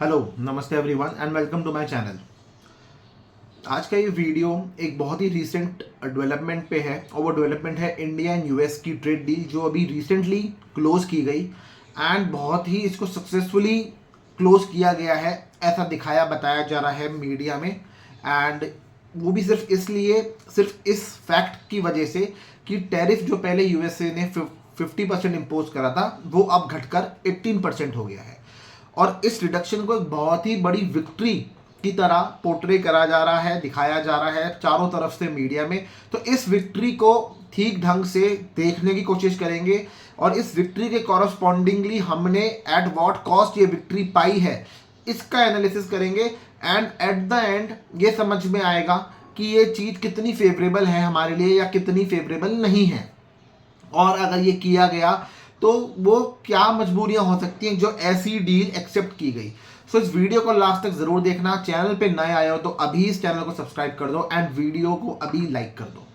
Hello नमस्ते everyone and welcome to my channel. आज का ये वीडियो एक बहुत ही रीसेंट डेवलपमेंट पे है और वो डेवलपमेंट है इंडिया एंड यूएस की ट्रेड डील जो अभी रिसेंटली क्लोज की गई एंड बहुत ही इसको सक्सेसफुली क्लोज किया गया है, ऐसा दिखाया बताया जा रहा है मीडिया में। एंड वो भी सिर्फ इस फैक्ट की वजह से कि टैरिफ जो पहले यूएसए ने 50% इम्पोज करा था वो अब घटकर 18% हो गया है और इस रिडक्शन को एक बहुत ही बड़ी विक्ट्री की तरह पोर्ट्रे करा जा रहा है, दिखाया जा रहा है चारों तरफ से मीडिया में। तो इस विक्ट्री को ठीक ढंग से देखने की कोशिश करेंगे और इस विक्ट्री के कॉरस्पॉन्डिंगली हमने एट व्हाट कॉस्ट ये विक्ट्री पाई है इसका एनालिसिस करेंगे एंड एट द एंड ये समझ में आएगा कि ये चीज़ कितनी फेवरेबल है हमारे लिए या कितनी फेवरेबल नहीं है, और अगर ये किया गया तो वो क्या मजबूरियां हो सकती हैं जो ऐसी डील एक्सेप्ट की गई। सो इस वीडियो को लास्ट तक जरूर देखना। चैनल पे नए आए हो तो अभी इस चैनल को सब्सक्राइब कर दो एंड वीडियो को अभी लाइक कर दो।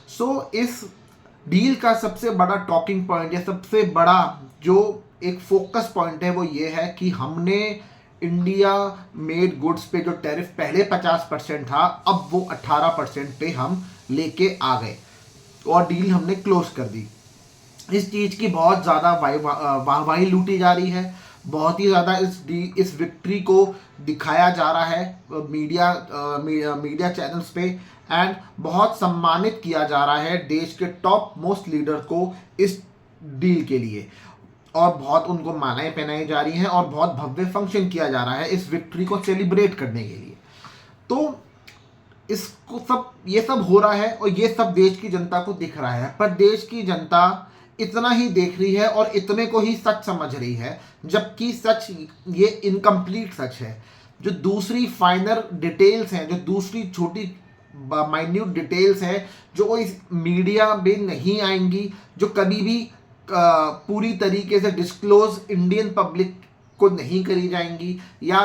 सो इस डील का सबसे बड़ा टॉकिंग पॉइंट या सबसे बड़ा जो एक फोकस पॉइंट है वो ये है कि हमने इंडिया मेड गुड्स पे जो टैरिफ पहले 50% था अब वो 18% पे हम लेके आ गए और डील हमने क्लोज कर दी। इस चीज़ की बहुत ज़्यादा वाहवाही लूटी जा रही है, बहुत ही ज़्यादा इस विक्ट्री को दिखाया जा रहा है मीडिया चैनल्स पे एंड बहुत सम्मानित किया जा रहा है देश के टॉप मोस्ट लीडर को इस डील के लिए, और बहुत उनको मानाएं पहनाई जा रही हैं और बहुत भव्य फंक्शन किया जा रहा है इस विक्ट्री को सेलिब्रेट करने के लिए। तो ये सब हो रहा है और ये सब देश की जनता को दिख रहा है, पर देश की जनता इतना ही देख रही है और इतने को ही सच समझ रही है, जबकि सच ये इनकम्प्लीट सच है। जो दूसरी फाइनल डिटेल्स हैं, जो दूसरी छोटी माइन्यूट डिटेल्स हैं जो इस मीडिया में नहीं आएंगी, जो कभी भी पूरी तरीके से डिस्क्लोज इंडियन पब्लिक को नहीं करी जाएंगी, या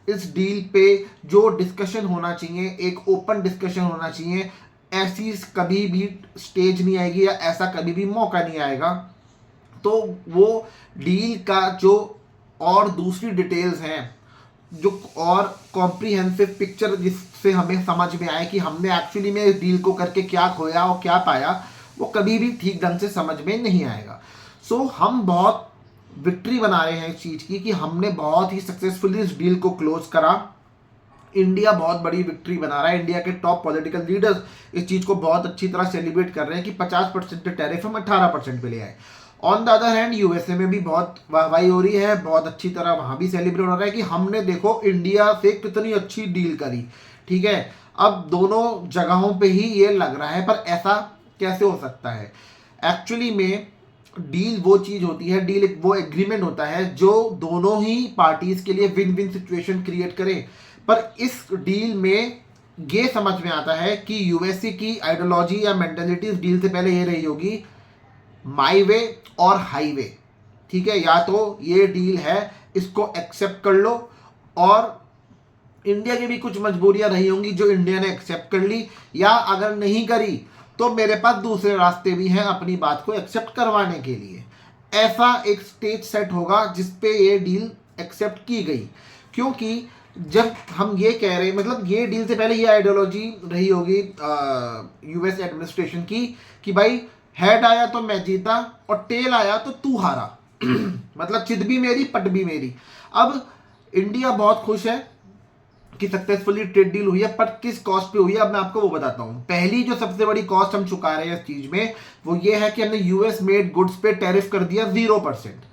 इस डील पे जो डिस्कशन होना चाहिए एक ओपन डिस्कशन होना चाहिए, ऐसी कभी भी स्टेज नहीं आएगी या ऐसा कभी भी मौका नहीं आएगा। तो वो डील का जो और दूसरी डिटेल्स हैं, जो और कॉम्प्रिहेंसिव पिक्चर जिससे हमें समझ में आए कि हमने एक्चुअली में इस डील को करके क्या खोया और क्या पाया, वो कभी भी ठीक ढंग से समझ में नहीं आएगा। सो हम बहुत विक्ट्री बना रहे हैं इस चीज़ की कि हमने बहुत ही सक्सेसफुली इस डील को क्लोज करा। इंडिया बहुत बड़ी विक्ट्री बना रहा है, इंडिया के टॉप पॉलिटिकल लीडर्स इस चीज़ को बहुत अच्छी तरह सेलिब्रेट कर रहे हैं कि 50% टैरिफ हम 18% पे ले आए। On the other hand USA में भी बहुत वाहवाही हो रही है, बहुत अच्छी तरह वहाँ भी सेलिब्रेट हो रहा है कि हमने देखो इंडिया से कितनी अच्छी डील करी। ठीक है, अब दोनों जगहों पे ही ये लग रहा है, पर ऐसा कैसे हो सकता है? एक्चुअली में डील वो चीज़ होती है, डील एक वो एग्रीमेंट होता है जो दोनों ही पार्टीज़ के लिए विन विन सिचुएशन क्रिएट करे। पर इस डील में ये समझ में आता है कि यूएसए की आइडियोलॉजी या मेंटालिटी इस डील से पहले ये रही होगी माई वे और हाईवे। ठीक है, या तो ये डील है इसको एक्सेप्ट कर लो, और इंडिया की भी कुछ मजबूरियां रही होंगी जो इंडिया ने एक्सेप्ट कर ली, या अगर नहीं करी तो मेरे पास दूसरे रास्ते भी हैं अपनी बात को एक्सेप्ट करवाने के लिए। ऐसा एक स्टेज सेट होगा जिसपे ये डील एक्सेप्ट की गई, क्योंकि जब हम ये कह रहे हैं, मतलब ये डील से पहले ये आइडियोलॉजी रही होगी यूएस एडमिनिस्ट्रेशन की कि भाई हेड आया तो मैं जीता और टेल आया तो तू हारा मतलब चित भी मेरी पट भी मेरी। अब इंडिया बहुत खुश है कि सक्सेसफुली ट्रेड डील हुई है, पर किस कॉस्ट पे हुई है अब मैं आपको वो बताता हूँ। पहली जो सबसे बड़ी कॉस्ट हम चुका रहे हैं इस चीज में वो ये है कि हमने यूएस मेड गुड्स पे टैरिफ कर दिया 0%।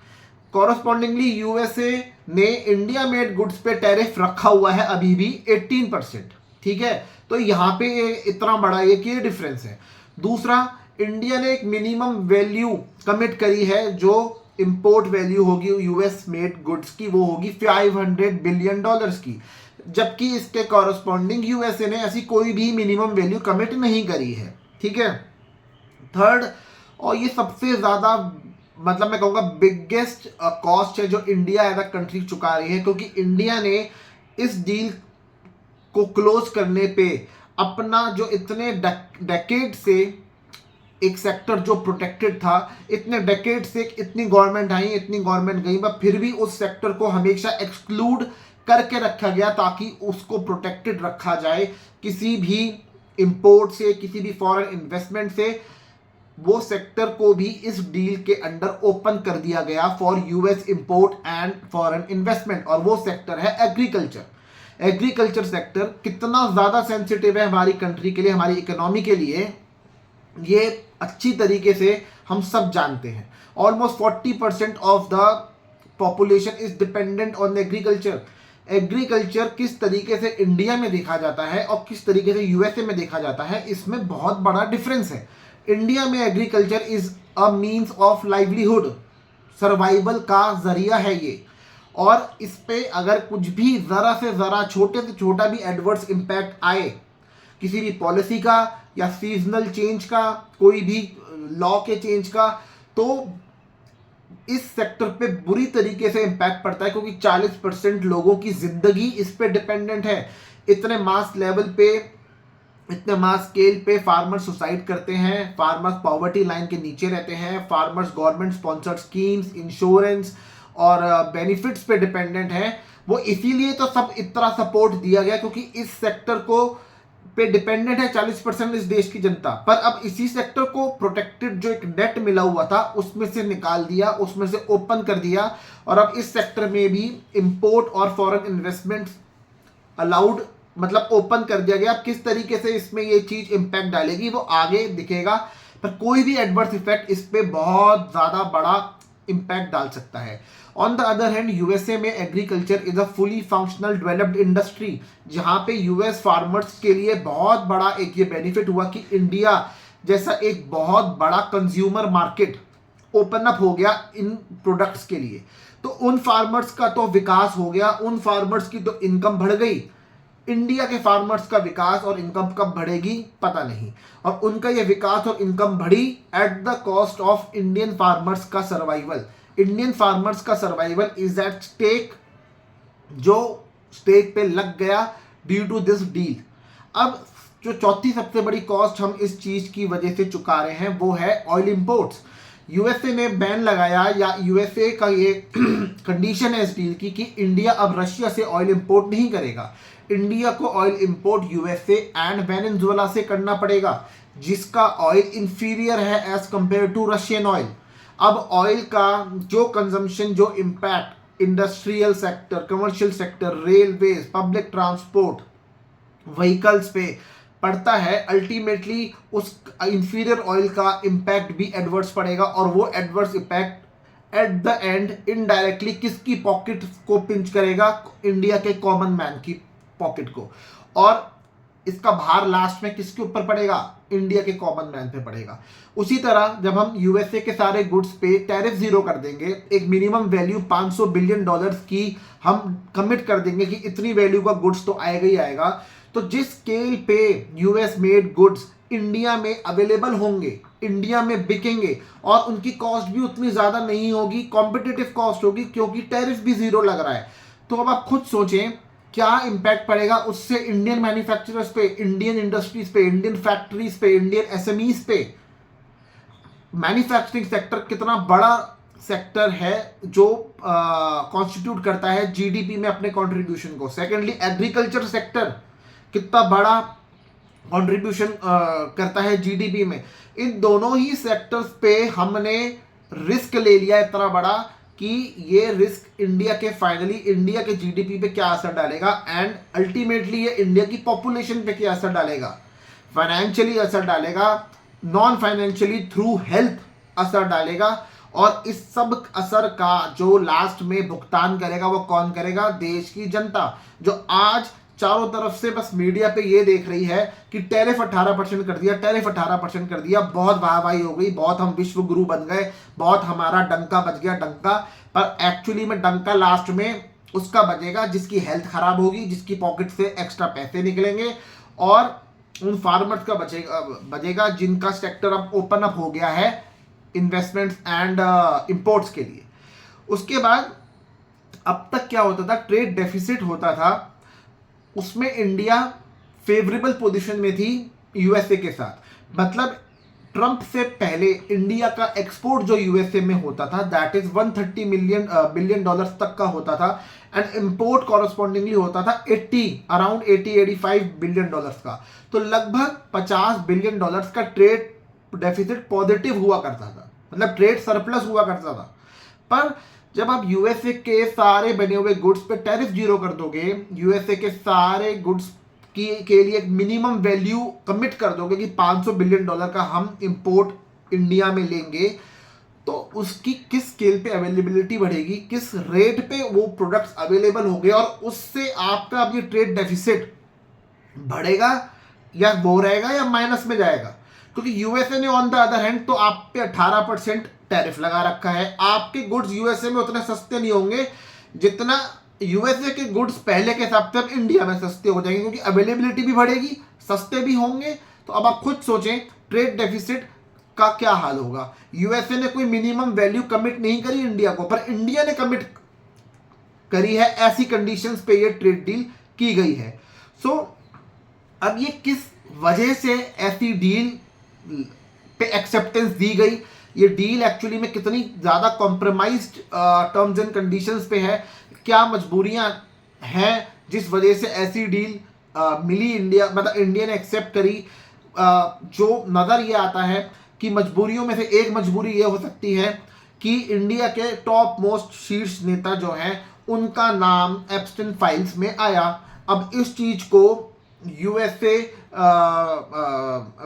कॉरस्पॉन्डिंगली यूएसए ने इंडिया मेड गुड्स पे टैरिफ रखा हुआ है अभी भी 18%। ठीक है, तो यहाँ पे इतना बड़ा एक ये डिफरेंस है। दूसरा, इंडिया ने एक मिनिमम वैल्यू कमिट करी है जो इंपोर्ट वैल्यू होगी यूएस मेड गुड्स की, वो होगी $500 बिलियन की, जबकि इसके कॉरस्पॉन्डिंग यूएसए ने ऐसी कोई भी मिनिमम वैल्यू कमिट नहीं करी है। ठीक है, थर्ड और ये सबसे ज़्यादा मतलब मैं कहूँगा बिगेस्ट कॉस्ट है जो इंडिया एज अ कंट्री चुका रही है, क्योंकि इंडिया ने इस डील को क्लोज करने पे अपना जो इतने डेकेड से एक सेक्टर जो प्रोटेक्टेड था, इतने डेकेड से इतनी गवर्नमेंट आई इतनी गवर्नमेंट गई, पर फिर भी उस सेक्टर को हमेशा एक्सक्लूड करके रखा गया ताकि उसको प्रोटेक्टेड रखा जाए किसी भी इंपोर्ट से, किसी भी फॉरेन इन्वेस्टमेंट से। वो सेक्टर को भी इस डील के अंडर ओपन कर दिया गया for US import and foreign investment, और वो सेक्टर है एग्रीकल्चर। एग्रीकल्चर सेक्टर कितना ज्यादा सेंसिटिव है हमारी कंट्री के लिए, हमारी इकोनॉमी के लिए, ये अच्छी तरीके से हम सब जानते हैं। Almost 40% of the population is dependent on agriculture. Agriculture किस तरीके से इंडिया में देखा जाता है और किस तरीके से यूएसए में देखा जाता है, इसमें बहुत बड़ा डिफरेंस है। इंडिया में agriculture is a means of livelihood, survival का जरिया है ये, और इस पे अगर कुछ भी जरा से जरा, छोटे से छोटा भी एडवर्स इम्पैक्ट आए किसी भी पॉलिसी का या सीजनल चेंज का, कोई भी लॉ के चेंज का, तो इस सेक्टर पे बुरी तरीके से इम्पैक्ट पड़ता है, क्योंकि 40% लोगों की जिंदगी इस पे डिपेंडेंट है। इतने मास लेवल पे, इतने मास स्केल पे फार्मर्स सुसाइड करते हैं, फार्मर्स पॉवर्टी लाइन के नीचे रहते हैं, farmers government sponsored schemes, insurance और बेनिफिट्स पे डिपेंडेंट हैं। वो इसीलिए तो सब इतना सपोर्ट दिया गया क्योंकि इस सेक्टर को पे डिपेंडेंट है 40% इस देश की जनता। पर अब इसी सेक्टर को प्रोटेक्टेड जो एक नेट मिला हुआ था उसमें से निकाल दिया, उसमें से ओपन कर दिया, और अब इस सेक्टर में भी इंपोर्ट और फॉरेन इन्वेस्टमेंट अलाउड, मतलब ओपन कर दिया गया। अब किस तरीके से इसमें ये चीज इंपैक्ट डालेगी वो आगे दिखेगा, पर कोई भी एडवर्स इफेक्ट इस पे बहुत ज्यादा बड़ा इंपैक्ट डाल सकता है। On the other hand USA में agriculture is a fully functional developed industry, जहां पे यूएस फार्मर्स के लिए बहुत बड़ा एक ये बेनिफिट हुआ कि इंडिया जैसा एक बहुत बड़ा कंज्यूमर मार्केट ओपन अप हो गया इन प्रोडक्ट्स के लिए। तो उन फार्मर्स का तो विकास हो गया, उन फार्मर्स की तो इनकम बढ़ गई। इंडिया के फार्मर्स का विकास और इनकम कब बढ़ेगी पता नहीं, और उनका ये विकास और इनकम बढ़ी at the cost of Indian farmers का सर्वाइवल। इंडियन फार्मर्स का सर्वाइवल इज एट स्टेक, जो स्टेक पे लग गया ड्यू टू दिस डील। अब जो चौथी सबसे बड़ी कॉस्ट हम इस चीज की वजह से चुका रहे हैं वो है ऑयल इंपोर्ट्स। यूएसए ने बैन लगाया, या यूएसए का ये कंडीशन है इस डील की कि इंडिया अब रशिया से ऑयल इंपोर्ट नहीं करेगा। इंडिया को oil import USA and Venezuela से करना पड़ेगा, जिसका ऑयल इंफीरियर है as compare to Russian oil. अब ऑयल का जो कंजम्पशन, जो impact industrial sector, commercial sector, railways, public transport, vehicles पे पड़ता है, अल्टीमेटली उस इंफीरियर ऑयल का इम्पैक्ट भी एडवर्स पड़ेगा, और वो adverse impact at the end indirectly किसकी पॉकेट को पिंच करेगा? इंडिया के कॉमन मैन की पॉकेट को। और इसका भार लास्ट में किसके ऊपर पड़ेगा? इंडिया के कॉमन मैन पे पड़ेगा। उसी तरह जब हम यूएसए के सारे गुड्स पे टैरिफ जीरो कर देंगे, एक मिनिमम वैल्यू $500 बिलियन की हम कमिट कर देंगे कि इतनी वैल्यू का गुड्स तो आएगा ही आएगा, तो जिस स्केल पे यूएस मेड गुड्स इंडिया में अवेलेबल होंगे, इंडिया में बिकेंगे, और उनकी कॉस्ट भी उतनी ज्यादा नहीं होगी, कॉम्पिटिटिव कॉस्ट होगी, क्योंकि टैरिफ भी जीरो लग रहा है। तो अब आप खुद सोचें क्या इंपैक्ट पड़ेगा उससे इंडियन मैन्युफैक्चरर्स पे, इंडियन इंडस्ट्रीज पे, इंडियन फैक्ट्रीज पे, इंडियन एसएमईज पे। मैन्युफैक्चरिंग सेक्टर कितना बड़ा सेक्टर है जो कॉन्स्टिट्यूट करता है जीडीपी में अपने कंट्रीब्यूशन को। सेकेंडली एग्रीकल्चर सेक्टर कितना बड़ा कंट्रीब्यूशन करता है जीडीपी में। इन दोनों ही सेक्टर्स पे हमने रिस्क ले लिया इतना बड़ा कि ये रिस्क इंडिया के फाइनली इंडिया के जीडीपी पे क्या असर डालेगा, एंड अल्टीमेटली ये इंडिया की पॉपुलेशन पे क्या असर डालेगा। फाइनेंशियली असर डालेगा, नॉन फाइनेंशियली थ्रू हेल्थ असर डालेगा, और इस सब असर का जो लास्ट में भुगतान करेगा वो कौन करेगा? देश की जनता, जो आज चारों तरफ से बस मीडिया पे ये देख रही है कि टैरिफ 18% कर दिया, टैरिफ 18% कर दिया, बहुत वाहवाही हो गई, बहुत हम विश्व गुरु बन गए, बहुत हमारा डंका बज गया डंका। पर एक्चुअली में डंका लास्ट में उसका बजेगा जिसकी हेल्थ खराब होगी, जिसकी पॉकेट से एक्स्ट्रा पैसे निकलेंगे, और उन फार्मर्स का बजेगा जिनका सेक्टर अब ओपन अप हो गया है इन्वेस्टमेंट्स एंड इंपोर्ट्स के लिए। उसके बाद अब तक क्या होता था? ट्रेड डेफिसिट होता था, उसमें इंडिया फेवरेबल पोजीशन में थी यूएसए के साथ। मतलब ट्रंप से पहले इंडिया का एक्सपोर्ट जो यूएसए में होता था दैट इज 130 बिलियन डॉलर्स तक का होता था, एंड इंपोर्ट कॉरस्पॉन्डिंगली होता था अराउंड 85 बिलियन डॉलर्स का। तो लगभग 50 बिलियन डॉलर्स का ट्रेड डेफिसिट पॉजिटिव हुआ करता था, मतलब ट्रेड सरप्लस हुआ करता था। पर जब आप यूएसए के सारे बने हुए गुड्स पे टैरिफ जीरो कर दोगे, यूएसए के सारे गुड्स के लिए एक मिनिमम वैल्यू कमिट कर दोगे कि 500 बिलियन डॉलर का हम इंपोर्ट इंडिया में लेंगे, तो उसकी किस स्केल पे अवेलेबिलिटी बढ़ेगी, किस रेट पे वो प्रोडक्ट्स अवेलेबल होंगे, और उससे आपका अब ये ट्रेड डेफिसिट बढ़ेगा या वो रहेगा या माइनस में जाएगा। क्योंकि यूएसए ने ऑन द अदर हैंड तो आप पे 18% टैरिफ लगा रखा है। आपके गुड्स यूएसए में उतने सस्ते नहीं होंगे जितना यूएसए के गुड्स पहले के हिसाब से अब इंडिया में सस्ते हो जाएंगे, क्योंकि अवेलेबिलिटी भी बढ़ेगी, सस्ते भी होंगे। तो अब आप खुद सोचें ट्रेड डेफिसिट का क्या हाल होगा। यूएसए ने कोई मिनिमम वैल्यू कमिट नहीं करी इंडिया को, पर इंडिया ने कमिट करी है, ऐसी कंडीशंस पे ये ट्रेड डील की गई है। सो अब ये किस वजह से ऐसी डील पे एक्सेप्टेंस दी गई, ये डील एक्चुअली में कितनी ज़्यादा कॉम्प्रोमाइज्ड टर्म्स एंड कंडीशंस पे है, क्या मजबूरियां हैं जिस वजह से ऐसी डील मिली इंडिया, मतलब इंडिया ने एक्सेप्ट करी। जो नज़र ये आता है कि मजबूरियों में से एक मजबूरी ये हो सकती है कि इंडिया के टॉप मोस्ट शीर्ष नेता जो हैं उनका नाम एप्स्टेन फाइल्स में आया। अब इस चीज़ को यूएसए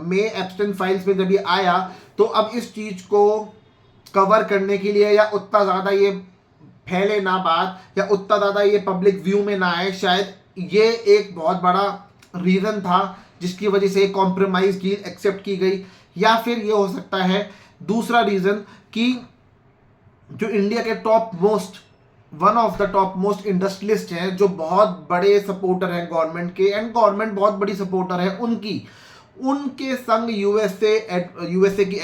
में एप्स्टेन फाइल्स में जब ये आया, तो अब इस चीज़ को कवर करने के लिए या उतना ज़्यादा ये फैले ना बात, या उतना ज़्यादा ये पब्लिक व्यू में ना आए, शायद ये एक बहुत बड़ा रीज़न था जिसकी वजह से कॉम्प्रोमाइज डील एक्सेप्ट की गई। या फिर ये हो सकता है दूसरा रीज़न कि जो इंडिया के one of the top most industrialist हैं, जो बहुत बड़े सपोर्टर हैं गवर्नमेंट के, एंड गवर्नमेंट बहुत बड़ी सपोर्टर है उनके संग यूएसए की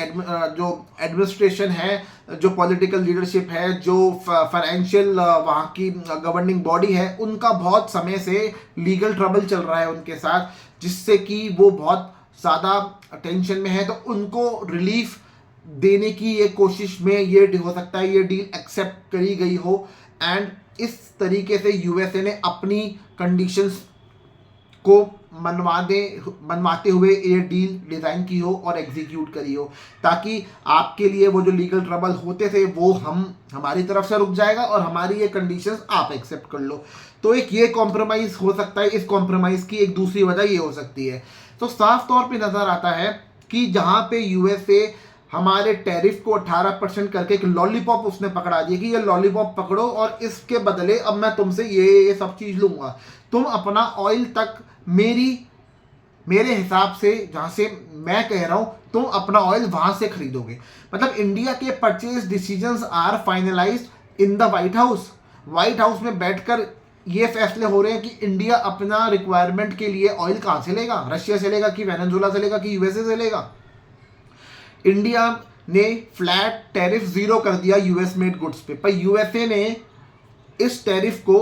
जो एडमिनिस्ट्रेशन है, जो पॉलिटिकल लीडरशिप है, जो फाइनेंशियल वहाँ की गवर्निंग बॉडी है, उनका बहुत समय से लीगल ट्रबल चल रहा है उनके साथ, जिससे कि वो बहुत ज़्यादा टेंशन में है। तो उनको रिलीफ देने की ये कोशिश में ये हो सकता है ये डील एक्सेप्ट करी गई हो, एंड इस तरीके से यूएसए ने अपनी कंडीशंस को मनवाते हुए ये डील डिज़ाइन की हो और एग्जीक्यूट करी हो, ताकि आपके लिए वो जो लीगल ट्रबल होते थे वो हमारी तरफ से रुक जाएगा और हमारी ये कंडीशंस आप एक्सेप्ट कर लो। तो एक ये कॉम्प्रोमाइज़ हो सकता है। इस कॉम्प्रोमाइज़ की एक दूसरी वजह ये हो सकती है। तो साफ तौर पे नज़र आता है कि जहाँ पे यूएसए हमारे टैरिफ को 18% करके एक लॉलीपॉप उसने पकड़ा दिया कि ये लॉलीपॉप पकड़ो और इसके बदले अब मैं तुमसे ये सब चीज़ लूँगा, तुम अपना ऑयल तक मेरे हिसाब से जहाँ से मैं कह रहा हूँ तुम अपना ऑयल वहाँ से खरीदोगे। मतलब इंडिया के purchase decisions are finalised in the White House में बैठकर ये फैसले हो रहे हैं कि इंडिया अपना रिक्वायरमेंट के लिए ऑयल कहाँ से लेगा, रशिया से लेगा कि वेनेजुएला से लेगा कि यूएसए से लेगा। इंडिया ने फ्लैट टैरिफ जीरो कर दिया यूएस मेड गुड्स पे, पर यूएसए ने इस टैरिफ को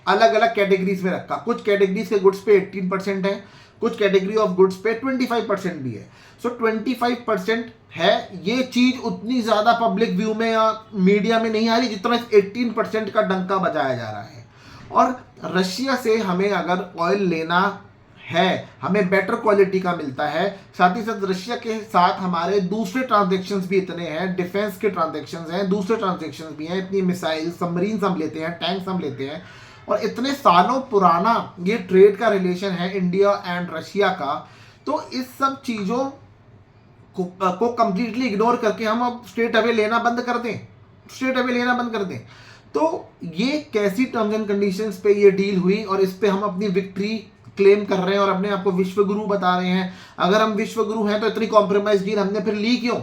अलग अलग कैटेगरीज में रखा। कुछ कैटेगरीज के गुड्स पे 18% है, कुछ कैटेगरी ऑफ गुड्स पे 25% भी है। सो 25% है, ये चीज़ उतनी ज़्यादा पब्लिक व्यू में या मीडिया में नहीं आ रही जितना 18% का डंका बजाया जा रहा है। और रशिया से हमें अगर ऑयल लेना है, हमें बेटर क्वालिटी का मिलता है, साथ ही साथ रशिया के साथ हमारे दूसरे ट्रांजैक्शंस भी इतने हैं, डिफेंस के ट्रांजैक्शंस हैं, दूसरे ट्रांजैक्शंस भी हैं, इतनी मिसाइल सबमरीन हम लेते हैं, टैंक्स हम लेते हैं, और इतने सालों पुराना ये ट्रेड का रिलेशन है इंडिया एंड रशिया का। तो इस सब चीज़ों को कंप्लीटली इग्नोर करके हम अब स्ट्रेट अवे लेना बंद कर दें। तो ये कैसी टर्म्स एंड कंडीशंस पे ये डील हुई और इस पे हम अपनी विक्ट्री क्लेम कर रहे हैं और अपने आप को विश्व गुरु बता रहे हैं। अगर हम विश्व गुरु हैं तो इतनी कॉम्प्रोमाइज डील हमने फिर ली क्यों?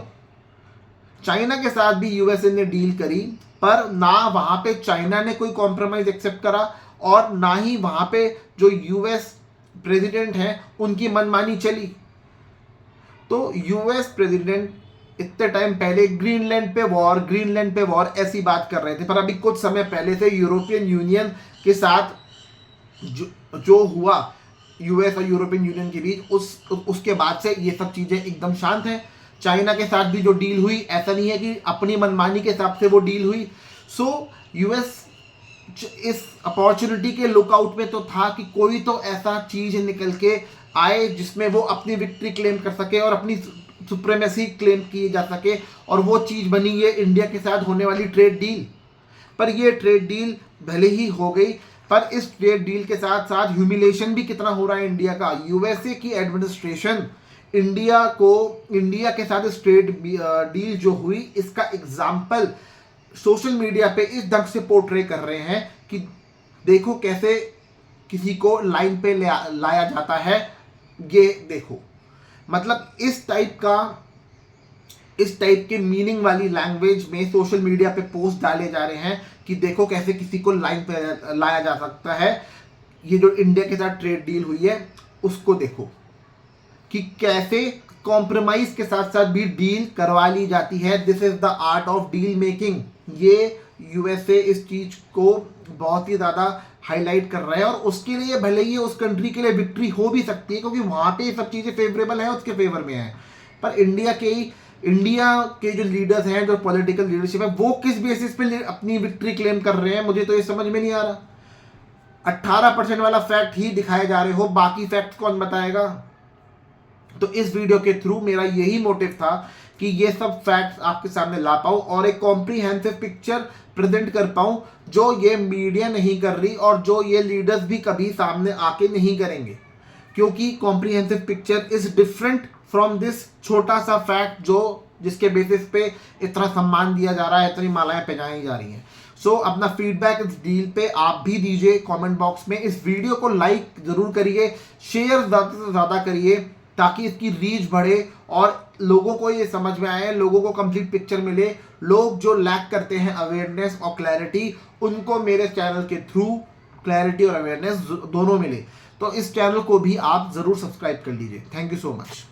चाइना के साथ भी यूएसए ने डील करी, पर ना वहाँ पे चाइना ने कोई कॉम्प्रोमाइज एक्सेप्ट करा और ना ही वहाँ पे जो यूएस प्रेसिडेंट हैं उनकी मनमानी चली। तो यूएस प्रेसिडेंट इतने टाइम पहले ग्रीनलैंड पे वॉर ऐसी बात कर रहे थे, पर अभी कुछ समय पहले से यूरोपियन यूनियन के साथ जो हुआ यूएस और यूरोपियन यूनियन के बीच, उसके बाद से ये सब चीज़ें एकदम शांत हैं। चाइना के साथ भी जो डील हुई, ऐसा नहीं है कि अपनी मनमानी के हिसाब से वो डील हुई। सो यूएस इस अपॉर्चुनिटी के लुकआउट में तो था कि कोई तो ऐसा चीज निकल के आए जिसमें वो अपनी विक्ट्री क्लेम कर सके और अपनी सुप्रीमेसी क्लेम की जा सके, और वो चीज बनी ये इंडिया के साथ होने वाली ट्रेड डील। पर ये ट्रेड डील भले ही हो गई, पर इस ट्रेड डील के साथ साथ ह्यूमिलेशन भी कितना हो रहा है इंडिया का। यूएसए की एडमिनिस्ट्रेशन इंडिया के साथ इस ट्रेड डील जो हुई, इसका एग्जाम्पल सोशल मीडिया पे इस ढंग से पोर्ट्रे कर रहे हैं कि देखो कैसे किसी को लाइन पे लाया जाता है, ये देखो। मतलब इस टाइप के मीनिंग वाली लैंग्वेज में सोशल मीडिया पे पोस्ट डाले जा रहे हैं कि देखो कैसे किसी को लाइन पे लाया जा सकता है। ये जो इंडिया के साथ ट्रेड डील हुई है उसको देखो कि कैसे कॉम्प्रोमाइज के साथ साथ भी डील करवा ली जाती है। This is the art of deal making. ये यूएसए इस चीज को बहुत ही ज्यादा हाईलाइट कर रहा है, और उसके लिए भले ही उस कंट्री के लिए विक्ट्री हो भी सकती है क्योंकि वहां पे सब चीजें फेवरेबल है, उसके फेवर में है। पर इंडिया के जो लीडर्स हैं, जो पॉलिटिकल लीडरशिप है, वो किस बेसिस पे अपनी विक्ट्री क्लेम कर रहे हैं, मुझे तो ये समझ में नहीं आ रहा। 18% वाला फैक्ट ही दिखाए जा रहे हो, बाकी फैक्ट कौन बताएगा। तो इस वीडियो के थ्रू मेरा यही मोटिव था कि ये सब फैक्ट्स आपके सामने ला पाऊं और एक कॉम्प्रिहेंसिव पिक्चर प्रेजेंट कर पाऊं जो ये मीडिया नहीं कर रही और जो ये लीडर्स भी कभी सामने आके नहीं करेंगे, क्योंकि comprehensive picture is different from this छोटा सा फैक्ट जिसके बेसिस पे इतना सम्मान दिया जा रहा है, इतनी मालाएं पहनाई जा रही हैं। सो अपना फीडबैक इस डील पे आप भी दीजिए कमेंट बॉक्स में। इस वीडियो को लाइक जरूर करिए, शेयर ज़्यादा से ज़्यादा करिए ताकि इसकी रीच बढ़े और लोगों को ये समझ में आए, लोगों को कंप्लीट पिक्चर मिले। लोग जो लैक करते हैं अवेयरनेस और क्लैरिटी, उनको मेरे चैनल के थ्रू क्लैरिटी और अवेयरनेस दोनों मिले। तो इस चैनल को भी आप ज़रूर सब्सक्राइब कर लीजिए। Thank you so much.